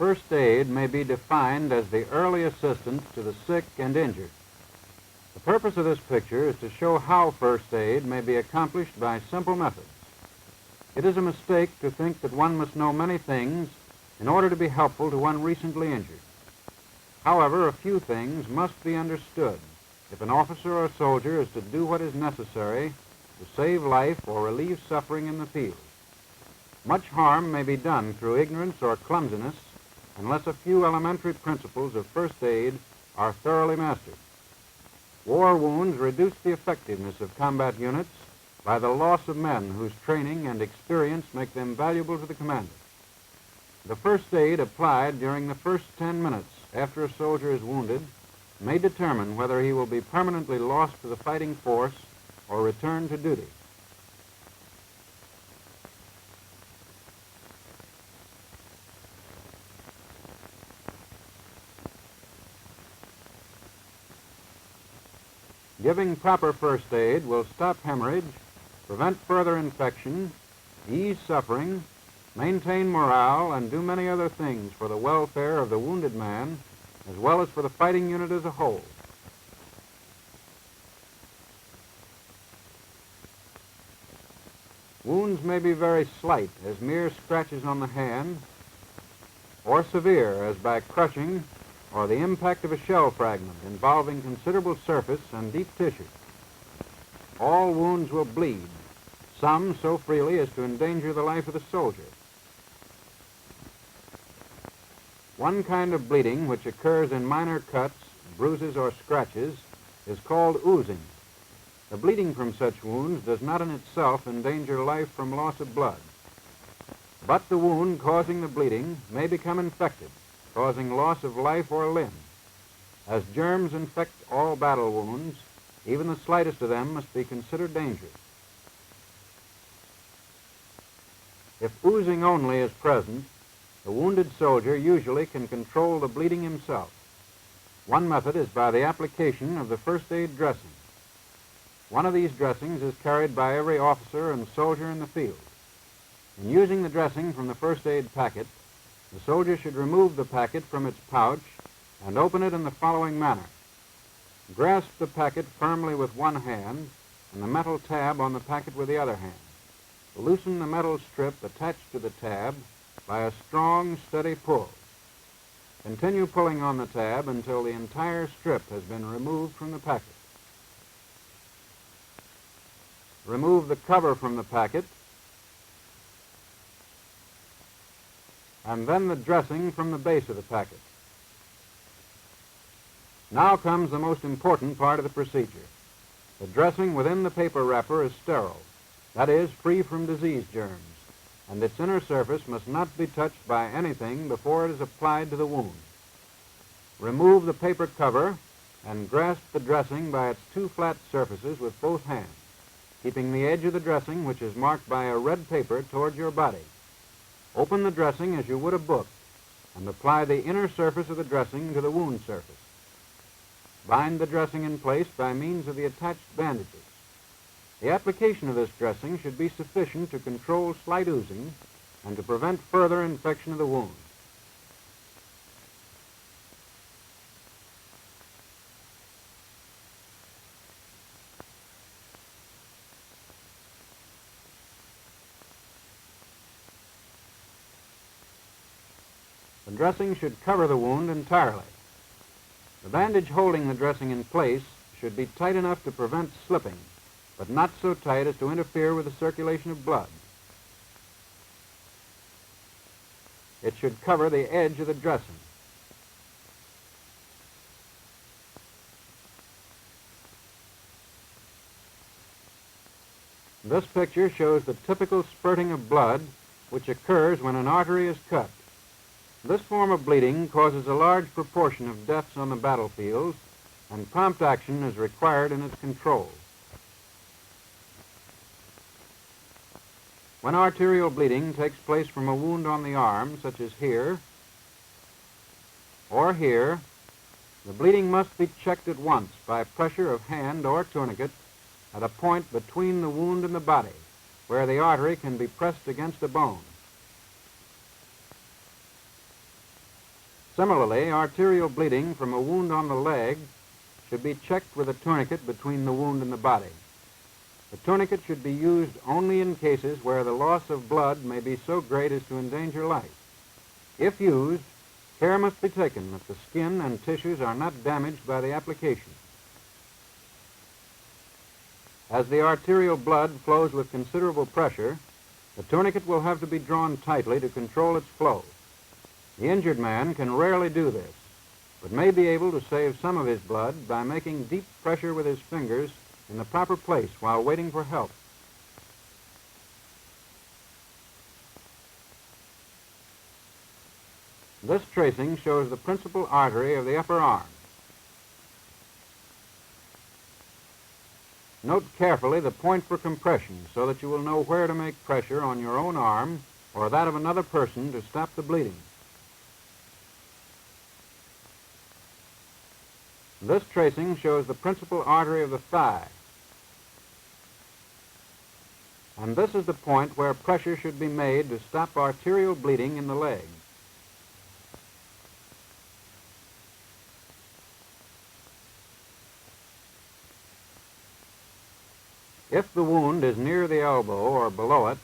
First aid may be defined as the early assistance to the sick and injured. The purpose of this picture is to show how first aid may be accomplished by simple methods. It is a mistake to think that one must know many things in order to be helpful to one recently injured. However, a few things must be understood if an officer or soldier is to do what is necessary to save life or relieve suffering in the field. Much harm may be done through ignorance or clumsiness unless a few elementary principles of first aid are thoroughly mastered. War wounds reduce the effectiveness of combat units by the loss of men whose training and experience make them valuable to the commander. The first aid applied during the first 10 minutes after a soldier is wounded may determine whether he will be permanently lost to the fighting force or return to duty. Giving proper first aid will stop hemorrhage, prevent further infection, ease suffering, maintain morale, and do many other things for the welfare of the wounded man, as well as for the fighting unit as a whole. Wounds may be very slight, as mere scratches on the hand, or severe, as by crushing or the impact of a shell fragment involving considerable surface and deep tissue. All wounds will bleed, some so freely as to endanger the life of the soldier. One kind of bleeding, which occurs in minor cuts, bruises, or scratches, is called oozing. The bleeding from such wounds does not in itself endanger life from loss of blood, but the wound causing the bleeding may become infected, causing loss of life or limb. As germs infect all battle wounds, even the slightest of them must be considered dangerous. If oozing only is present, the wounded soldier usually can control the bleeding himself. One method is by the application of the first aid dressing. One of these dressings is carried by every officer and soldier in the field. In using the dressing from the first aid packet, the soldier should remove the packet from its pouch and open it in the following manner. Grasp the packet firmly with one hand and the metal tab on the packet with the other hand. Loosen the metal strip attached to the tab by a strong, steady pull. Continue pulling on the tab until the entire strip has been removed from the packet. Remove the cover from the packet, and then the dressing from the base of the packet. Now comes the most important part of the procedure. The dressing within the paper wrapper is sterile, that is, free from disease germs, and its inner surface must not be touched by anything before it is applied to the wound. Remove the paper cover and grasp the dressing by its two flat surfaces with both hands, keeping the edge of the dressing, which is marked by a red paper, toward your body. Open the dressing as you would a book and apply the inner surface of the dressing to the wound surface. Bind the dressing in place by means of the attached bandages. The application of this dressing should be sufficient to control slight oozing and to prevent further infection of the wound. The dressing should cover the wound entirely. The bandage holding the dressing in place should be tight enough to prevent slipping, but not so tight as to interfere with the circulation of blood. It should cover the edge of the dressing. This picture shows the typical spurting of blood which occurs when an artery is cut. This form of bleeding causes a large proportion of deaths on the battlefield, and prompt action is required in its control. When arterial bleeding takes place from a wound on the arm, such as here or here, the bleeding must be checked at once by pressure of hand or tourniquet at a point between the wound and the body, where the artery can be pressed against a bone. Similarly, arterial bleeding from a wound on the leg should be checked with a tourniquet between the wound and the body. The tourniquet should be used only in cases where the loss of blood may be so great as to endanger life. If used, care must be taken that the skin and tissues are not damaged by the application. As the arterial blood flows with considerable pressure, the tourniquet will have to be drawn tightly to control its flow. The injured man can rarely do this, but may be able to save some of his blood by making deep pressure with his fingers in the proper place while waiting for help. This tracing shows the principal artery of the upper arm. Note carefully the point for compression so that you will know where to make pressure on your own arm or that of another person to stop the bleeding. This tracing shows the principal artery of the thigh. And this is the point where pressure should be made to stop arterial bleeding in the leg. If the wound is near the elbow or below it,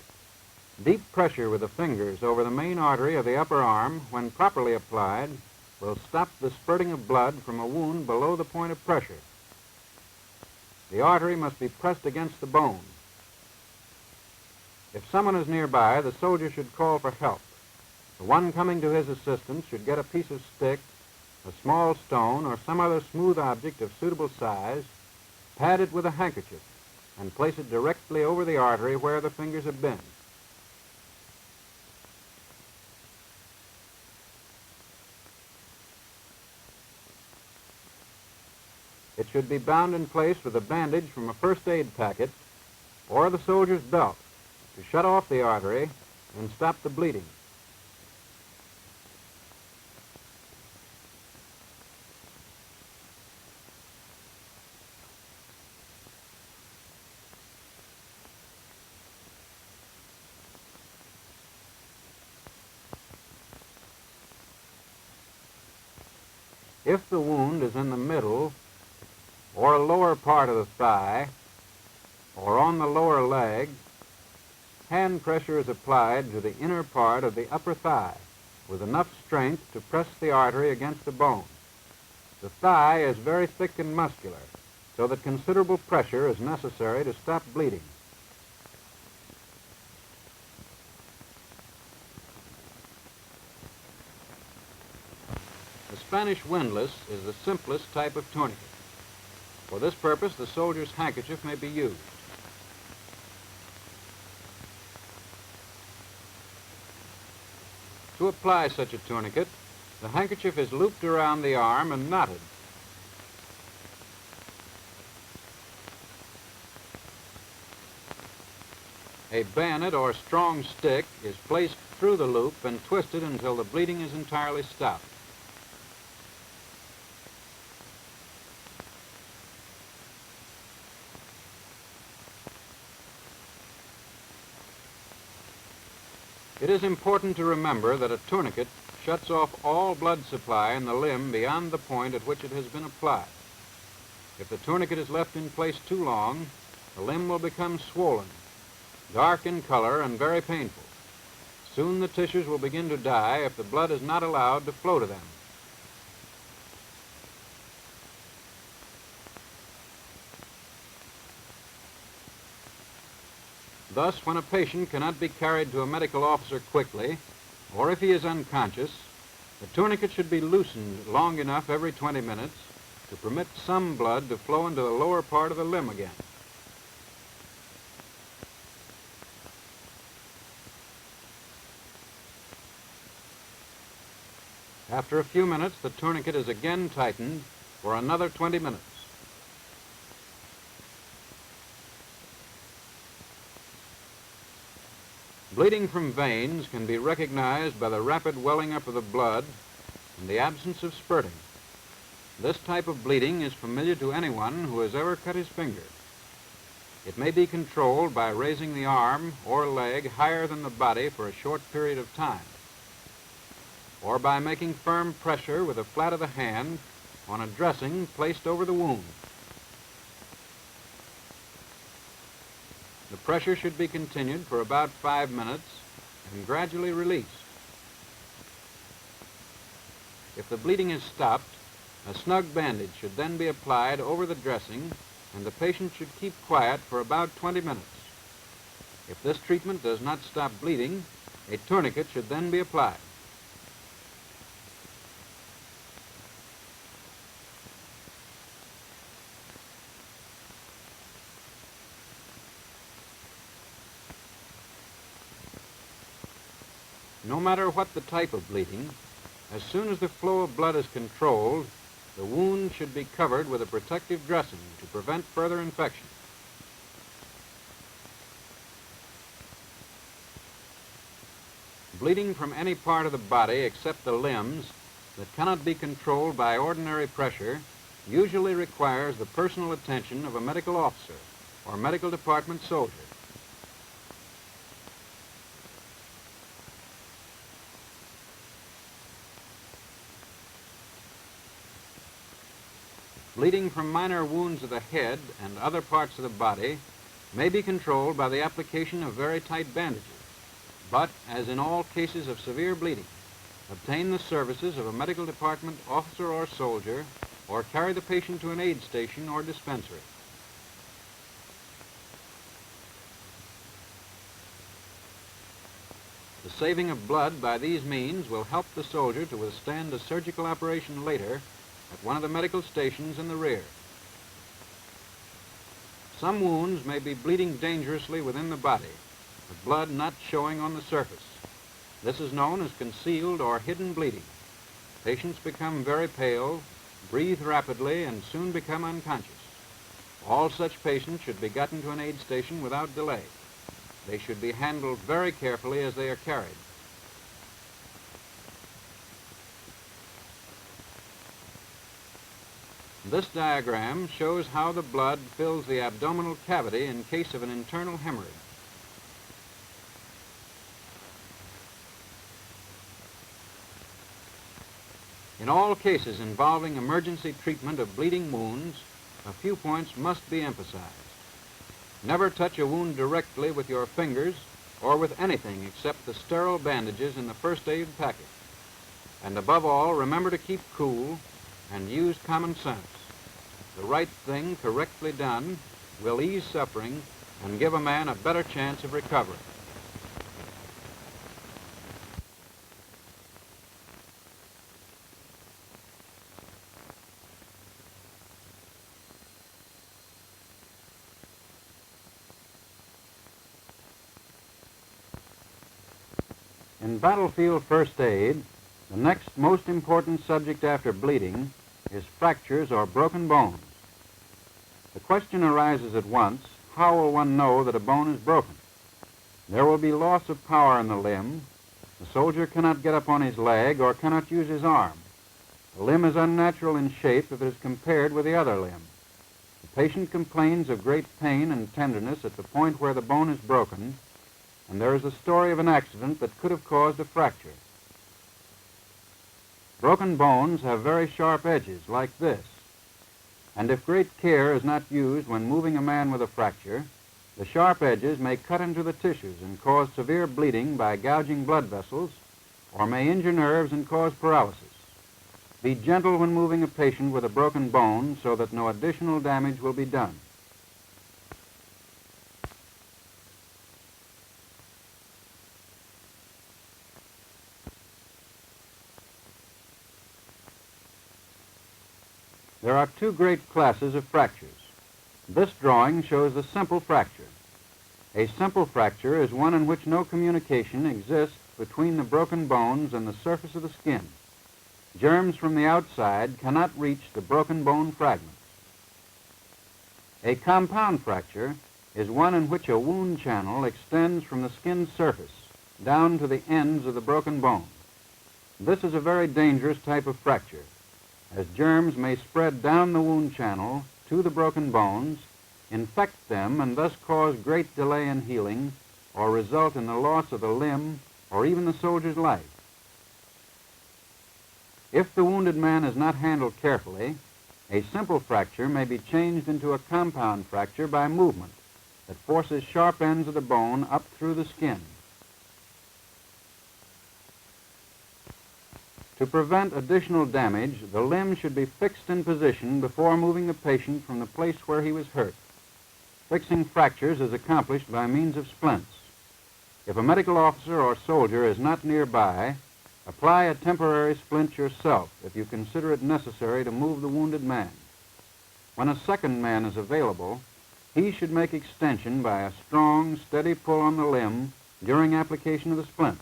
deep pressure with the fingers over the main artery of the upper arm, when properly applied, will stop the spurting of blood from a wound below the point of pressure. The artery must be pressed against the bone. If someone is nearby, the soldier should call for help. The one coming to his assistance should get a piece of stick, a small stone, or some other smooth object of suitable size, pad it with a handkerchief, and place it directly over the artery where the fingers have been. It should be bound in place with a bandage from a first aid packet or the soldier's belt to shut off the artery and stop the bleeding. If the wound is in the middle or lower part of the thigh or on the lower leg, hand pressure is applied to the inner part of the upper thigh with enough strength to press the artery against the bone. The thigh is very thick and muscular, so that considerable pressure is necessary to stop bleeding. The Spanish windlass is the simplest type of tourniquet. For this purpose, the soldier's handkerchief may be used. To apply such a tourniquet, the handkerchief is looped around the arm and knotted. A bayonet or strong stick is placed through the loop and twisted until the bleeding is entirely stopped. It is important to remember that a tourniquet shuts off all blood supply in the limb beyond the point at which it has been applied. If the tourniquet is left in place too long, the limb will become swollen, dark in color, and very painful. Soon the tissues will begin to die if the blood is not allowed to flow to them. Thus, when a patient cannot be carried to a medical officer quickly, or if he is unconscious, the tourniquet should be loosened long enough every 20 minutes to permit some blood to flow into the lower part of the limb again. After a few minutes, the tourniquet is again tightened for another 20 minutes. Bleeding from veins can be recognized by the rapid welling up of the blood and the absence of spurting. This type of bleeding is familiar to anyone who has ever cut his finger. It may be controlled by raising the arm or leg higher than the body for a short period of time. or by making firm pressure with the flat of the hand on a dressing placed over the wound. The pressure should be continued for about 5 minutes and gradually released. If the bleeding is stopped, a snug bandage should then be applied over the dressing, and the patient should keep quiet for about 20 minutes. If this treatment does not stop bleeding, a tourniquet should then be applied. No matter what the type of bleeding, as soon as the flow of blood is controlled, the wound should be covered with a protective dressing to prevent further infection. Bleeding from any part of the body except the limbs that cannot be controlled by ordinary pressure usually requires the personal attention of a medical officer or medical department soldier. Bleeding from minor wounds of the head and other parts of the body may be controlled by the application of very tight bandages, but, as in all cases of severe bleeding, obtain the services of a medical department officer or soldier, or carry the patient to an aid station or dispensary. The saving of blood by these means will help the soldier to withstand a surgical operation later at one of the medical stations in the rear. Some wounds may be bleeding dangerously within the body, with blood not showing on the surface. This is known as concealed or hidden bleeding. Patients become very pale, breathe rapidly, and soon become unconscious. All such patients should be gotten to an aid station without delay. They should be handled very carefully as they are carried. This diagram shows how the blood fills the abdominal cavity in case of an internal hemorrhage. In all cases involving emergency treatment of bleeding wounds, a few points must be emphasized. Never touch a wound directly with your fingers or with anything except the sterile bandages in the first aid packet. And above all, remember to keep cool and use common sense. The right thing, correctly done, will ease suffering and give a man a better chance of recovery. In battlefield first aid, the next most important subject after bleeding is fractures or broken bones. The question arises at once, how will one know that a bone is broken? There will be loss of power in the limb. The soldier cannot get up on his leg or cannot use his arm. The limb is unnatural in shape if it is compared with the other limb. The patient complains of great pain and tenderness at the point where the bone is broken, and there is a story of an accident that could have caused a fracture. Broken bones have very sharp edges, like this, and if great care is not used when moving a man with a fracture, the sharp edges may cut into the tissues and cause severe bleeding by gouging blood vessels, or may injure nerves and cause paralysis. Be gentle when moving a patient with a broken bone so that no additional damage will be done. There are two great classes of fractures. This drawing shows the simple fracture. A simple fracture is one in which no communication exists between the broken bones and the surface of the skin. Germs from the outside cannot reach the broken bone fragments. A compound fracture is one in which a wound channel extends from the skin's surface down to the ends of the broken bone. This is a very dangerous type of fracture, as germs may spread down the wound channel to the broken bones, infect them, and thus cause great delay in healing or result in the loss of the limb or even the soldier's life. If the wounded man is not handled carefully, a simple fracture may be changed into a compound fracture by movement that forces sharp ends of the bone up through the skin. To prevent additional damage, the limb should be fixed in position before moving the patient from the place where he was hurt. Fixing fractures is accomplished by means of splints. If a medical officer or soldier is not nearby, apply a temporary splint yourself if you consider it necessary to move the wounded man. When a second man is available, he should make extension by a strong, steady pull on the limb during application of the splint.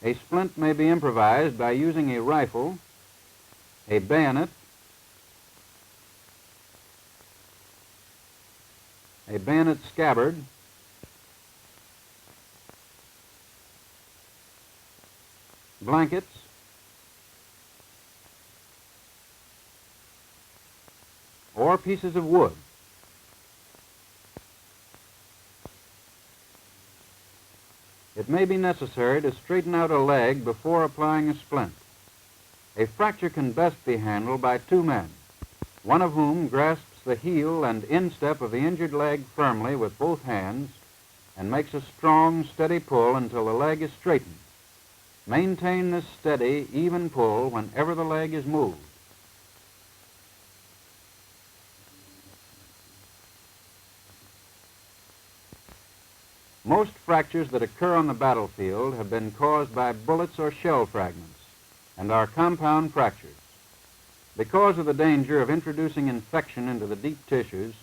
A splint may be improvised by using a rifle, a bayonet, a bayonet scabbard, blankets, or pieces of wood. It may be necessary to straighten out a leg before applying a splint. A fracture can best be handled by two men, one of whom grasps the heel and instep of the injured leg firmly with both hands and makes a strong, steady pull until the leg is straightened. Maintain this steady, even pull whenever the leg is moved. Most fractures that occur on the battlefield have been caused by bullets or shell fragments and are compound fractures. Because of the danger of introducing infection into the deep tissues,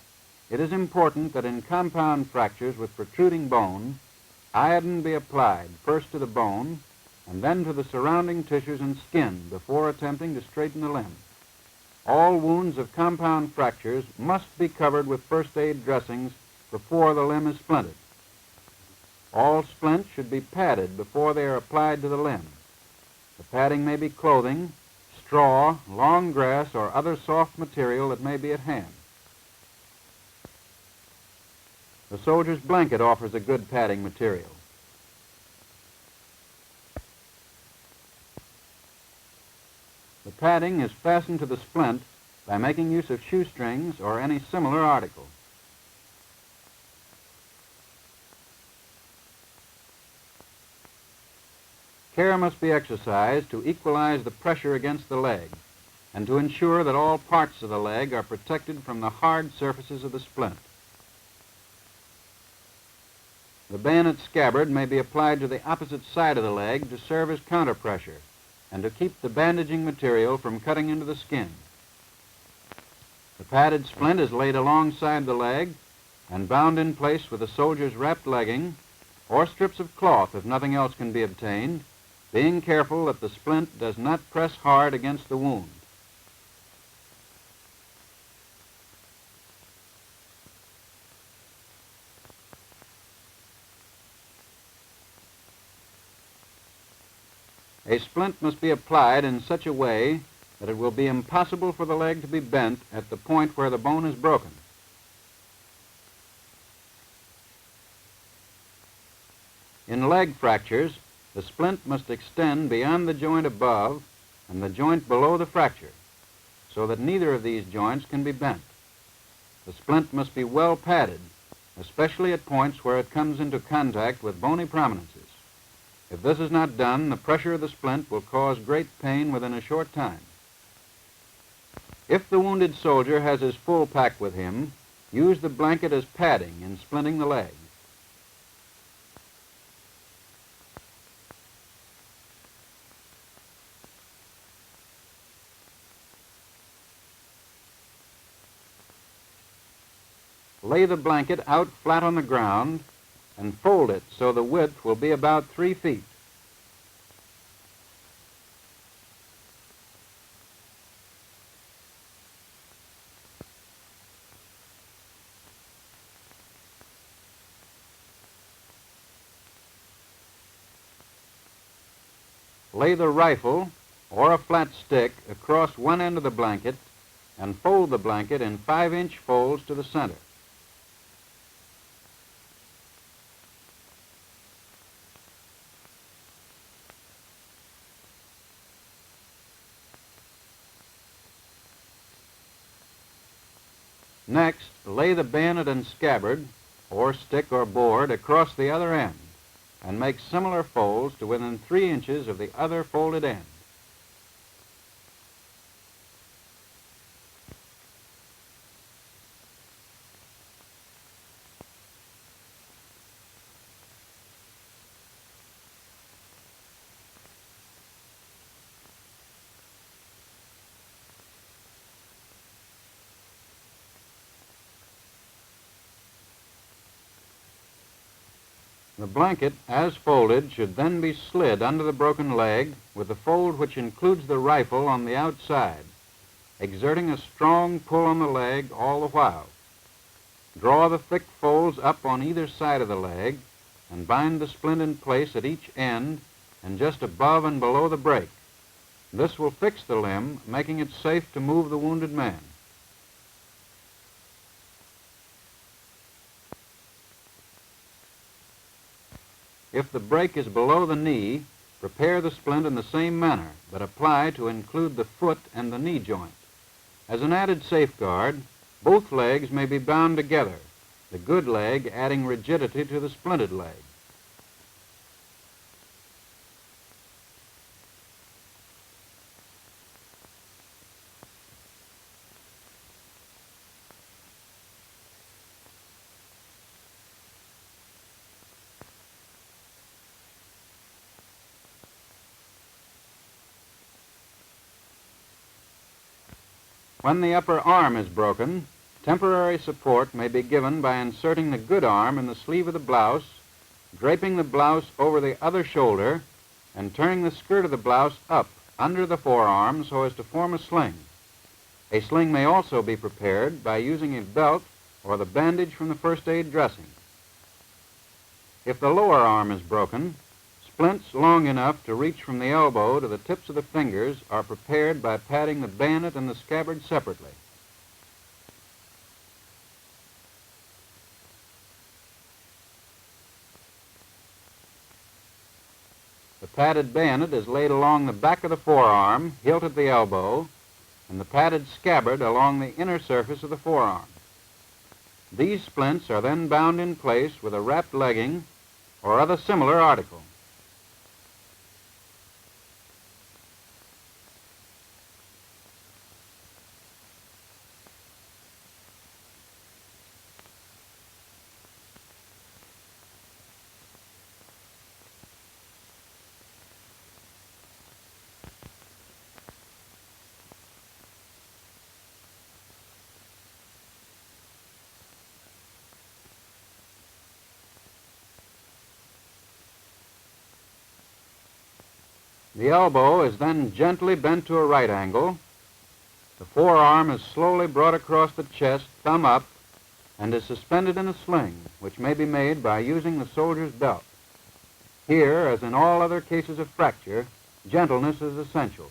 it is important that in compound fractures with protruding bone, iodine be applied first to the bone and then to the surrounding tissues and skin before attempting to straighten the limb. All wounds of compound fractures must be covered with first aid dressings before the limb is splinted. All splints should be padded before they are applied to the limb. The padding may be clothing, straw, long grass, or other soft material that may be at hand. The soldier's blanket offers a good padding material. The padding is fastened to the splint by making use of shoestrings or any similar article. Care must be exercised to equalize the pressure against the leg and to ensure that all parts of the leg are protected from the hard surfaces of the splint. The bayonet scabbard may be applied to the opposite side of the leg to serve as counterpressure and to keep the bandaging material from cutting into the skin. The padded splint is laid alongside the leg and bound in place with a soldier's wrapped legging or strips of cloth if nothing else can be obtained, being careful that the splint does not press hard against the wound. A splint must be applied in such a way that it will be impossible for the leg to be bent at the point where the bone is broken. In leg fractures, the splint must extend beyond the joint above and the joint below the fracture, so that neither of these joints can be bent. The splint must be well padded, especially at points where it comes into contact with bony prominences. If this is not done, the pressure of the splint will cause great pain within a short time. If the wounded soldier has his full pack with him, use the blanket as padding in splinting the leg. Lay the blanket out flat on the ground and fold it so the width will be about 3 feet. Lay the rifle or a flat stick across one end of the blanket and fold the blanket in 5-inch folds to the center. Next, lay the bayonet and scabbard, or stick or board, across the other end, and make similar folds to within 3 inches of the other folded end. The blanket, as folded, should then be slid under the broken leg with the fold which includes the rifle on the outside, exerting a strong pull on the leg all the while. Draw the thick folds up on either side of the leg and bind the splint in place at each end and just above and below the break. This will fix the limb, making it safe to move the wounded man. If the break is below the knee, prepare the splint in the same manner, but apply to include the foot and the knee joint. As an added safeguard, both legs may be bound together, the good leg adding rigidity to the splinted leg. When the upper arm is broken, temporary support may be given by inserting the good arm in the sleeve of the blouse, draping the blouse over the other shoulder, and turning the skirt of the blouse up under the forearm so as to form a sling. A sling may also be prepared by using a belt or the bandage from the first aid dressing. If the lower arm is broken, splints long enough to reach from the elbow to the tips of the fingers are prepared by padding the bayonet and the scabbard separately. The padded bayonet is laid along the back of the forearm, hilt at the elbow, and the padded scabbard along the inner surface of the forearm. These splints are then bound in place with a wrapped legging or other similar article. The elbow is then gently bent to a right angle. The forearm is slowly brought across the chest, thumb up, and is suspended in a sling, which may be made by using the soldier's belt. Here, as in all other cases of fracture, gentleness is essential.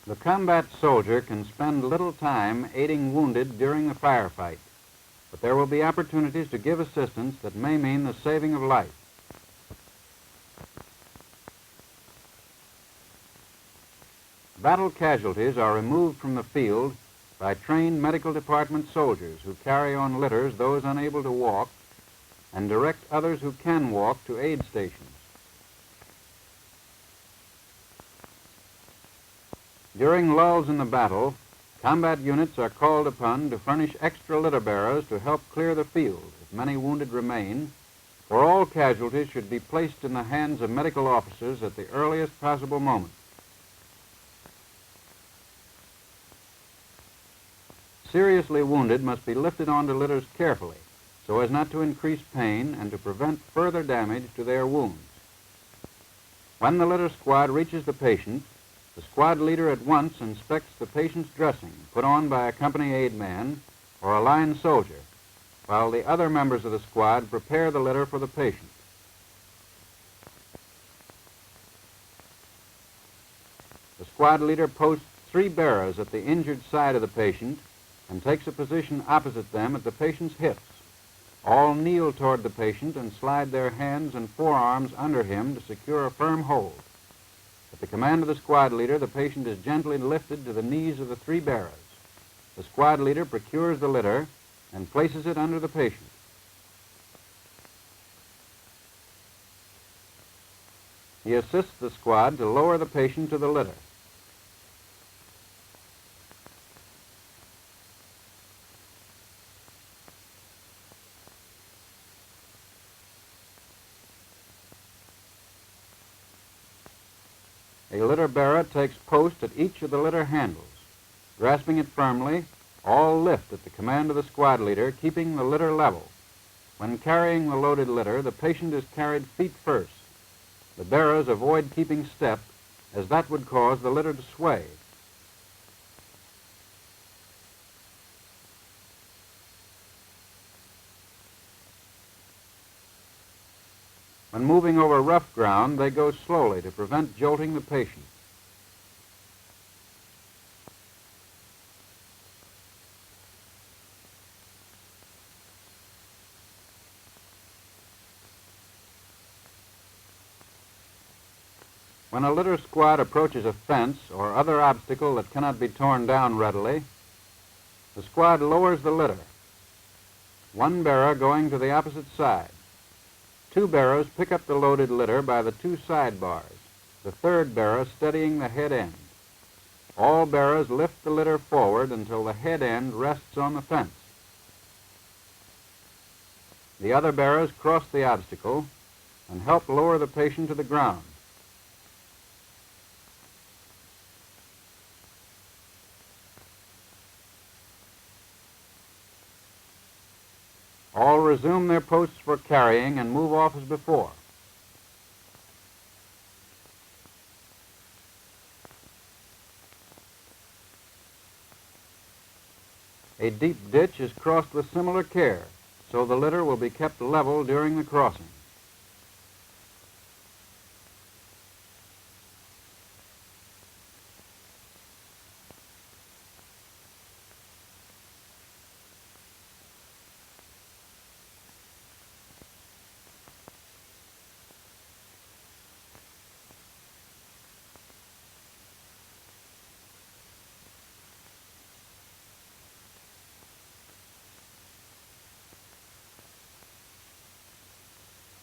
The combat soldier can spend little time aiding wounded during the firefight, but there will be opportunities to give assistance that may mean the saving of life. Battle casualties are removed from the field by trained medical department soldiers who carry on litters those unable to walk and direct others who can walk to aid stations. During lulls in the battle, combat units are called upon to furnish extra litter bearers to help clear the field if many wounded remain, for all casualties should be placed in the hands of medical officers at the earliest possible moment. Seriously wounded must be lifted onto litters carefully so as not to increase pain and to prevent further damage to their wounds. When the litter squad reaches the patient, the squad leader at once inspects the patient's dressing put on by a company aid man or a line soldier, while the other members of the squad prepare the litter for the patient. The squad leader posts 3 bearers at the injured side of the patient and takes a position opposite them at the patient's hips. All kneel toward the patient and slide their hands and forearms under him to secure a firm hold. At the command of the squad leader, the patient is gently lifted to the knees of the 3 bearers. The squad leader procures the litter and places it under the patient. He assists the squad to lower the patient to the litter. A litter bearer takes post at each of the litter handles. Grasping it firmly, all lift at the command of the squad leader, keeping the litter level. When carrying the loaded litter, the patient is carried feet first. The bearers avoid keeping step, as that would cause the litter to sway. When moving over rough ground, they go slowly to prevent jolting the patient. When a litter squad approaches a fence or other obstacle that cannot be torn down readily, the squad lowers the litter, 1 bearer going to the opposite side. 2 bearers pick up the loaded litter by the 2 side bars, the 3rd bearer steadying the head end. All bearers lift the litter forward until the head end rests on the fence. The other bearers cross the obstacle and help lower the patient to the ground. All resume their posts for carrying and move off as before. A deep ditch is crossed with similar care, so the litter will be kept level during the crossing.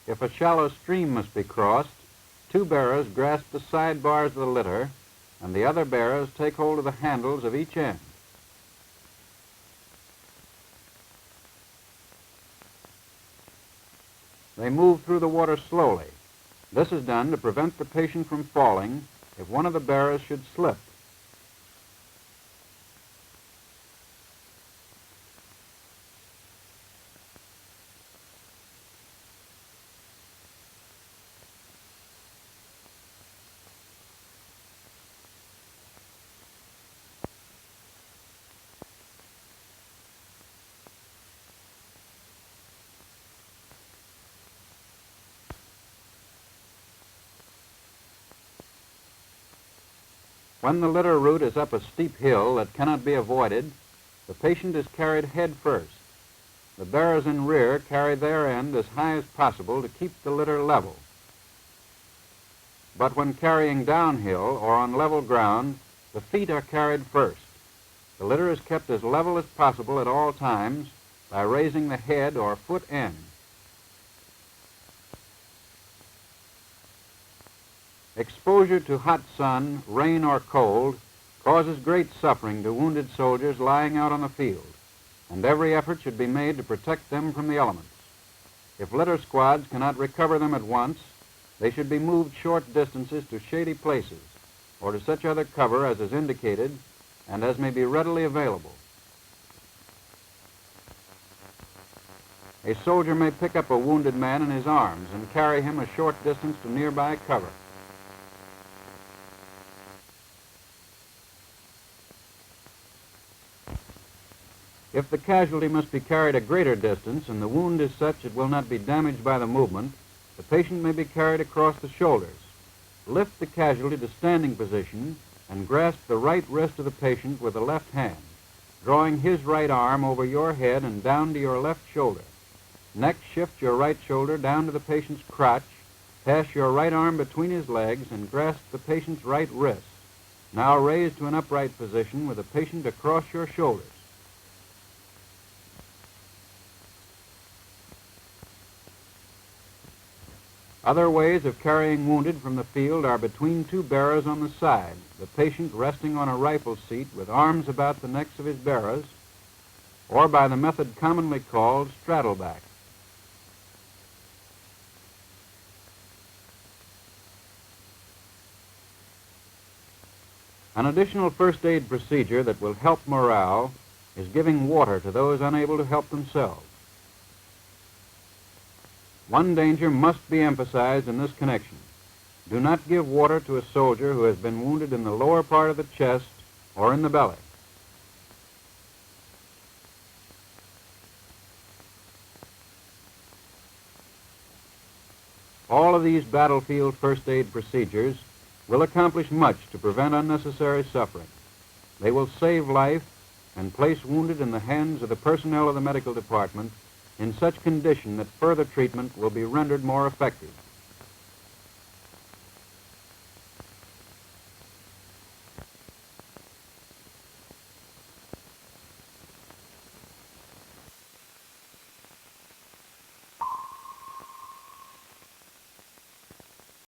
If a shallow stream must be crossed, 2 bearers grasp the side bars of the litter, and the other bearers take hold of the handles of each end. They move through the water slowly. This is done to prevent the patient from falling if one of the bearers should slip. When the litter route is up a steep hill that cannot be avoided, the patient is carried head first. The bearers in rear carry their end as high as possible to keep the litter level. But when carrying downhill or on level ground, the feet are carried first. The litter is kept as level as possible at all times by raising the head or foot end. Exposure to hot sun, rain, or cold causes great suffering to wounded soldiers lying out on the field, and every effort should be made to protect them from the elements. If litter squads cannot recover them at once, they should be moved short distances to shady places or to such other cover as is indicated and as may be readily available. A soldier may pick up a wounded man in his arms and carry him a short distance to nearby cover. If the casualty must be carried a greater distance and the wound is such it will not be damaged by the movement, the patient may be carried across the shoulders. Lift the casualty to standing position and grasp the right wrist of the patient with the left hand, drawing his right arm over your head and down to your left shoulder. Next, shift your right shoulder down to the patient's crotch, pass your right arm between his legs, and grasp the patient's right wrist. Now raise to an upright position with the patient across your shoulders. Other ways of carrying wounded from the field are between two bearers on the side, the patient resting on a rifle seat with arms about the necks of his bearers, or by the method commonly called straddleback. An additional first aid procedure that will help morale is giving water to those unable to help themselves. One danger must be emphasized in this connection. Do not give water to a soldier who has been wounded in the lower part of the chest or in the belly. All of these battlefield first aid procedures will accomplish much to prevent unnecessary suffering. They will save life and place wounded in the hands of the personnel of the medical department in such condition that further treatment will be rendered more effective.